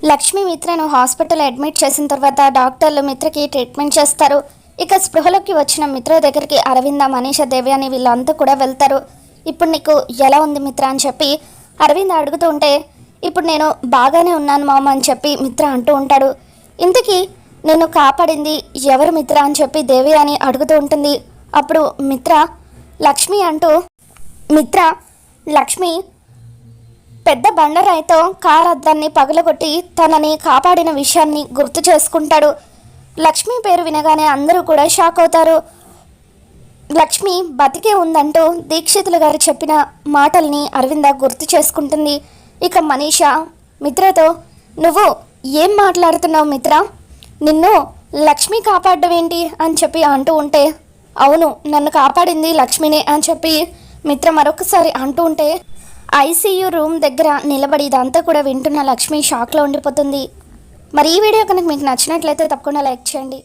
Lakshmi మిత్రను hospital admit చేసిన తర్వాత డాక్టర్లు మిత్రకి ట్రీట్మెంట్ చేస్తారు. ఇక స్పృహలోకి వచ్చిన మిత్ర దగ్గరికి అరవింద, మనీష, దేవ్యాని వీళ్ళంతా కూడా వెళ్తారు. ఇప్పుడు నీకు ఎలా ఉంది మిత్ర అని చెప్పి అరవింద అడుగుతూ ఉంటే, ఇప్పుడు నేను బాగానే ఉన్నాను మామ అని చెప్పి మిత్ర అంటూ ఉంటాడు. ఇంతకీ నేను కాపాడింది ఎవరు మిత్ర అని చెప్పి దేవ్యాని అడుగుతూ ఉంటుంది. అప్పుడు మిత్ర లక్ష్మి అంటూ, మిత్ర లక్ష్మి పెద్ద బండరాయితో కారు అద్దాన్ని పగలగొట్టి తనని కాపాడిన విషయాన్ని గుర్తు చేసుకుంటాడు. లక్ష్మి పేరు వినగానే అందరూ కూడా షాక్ అవుతారు. లక్ష్మి బతికే ఉందంటూ దీక్షితులు గారు చెప్పిన మాటల్ని అరవింద గుర్తు చేసుకుంటుంది. ఇక మనీష మిత్రతో, నువ్వు ఏం మాట్లాడుతున్నావు మిత్ర, నిన్ను లక్ష్మి కాపాడడం ఏంటి అని చెప్పి అంటూ ఉంటే, అవును నన్ను కాపాడింది లక్ష్మినే అని చెప్పి మిత్ర మరొకసారి అంటూ ఉంటే, ఐసీయూ రూమ్ దగ్గర నిలబడి ఇదంతా కూడా వింటున్న లక్ష్మి షాక్లో ఉండిపోతుంది. మరి ఈ వీడియో కనుక మీకు నచ్చినట్లయితే తప్పకుండా లైక్ చేయండి.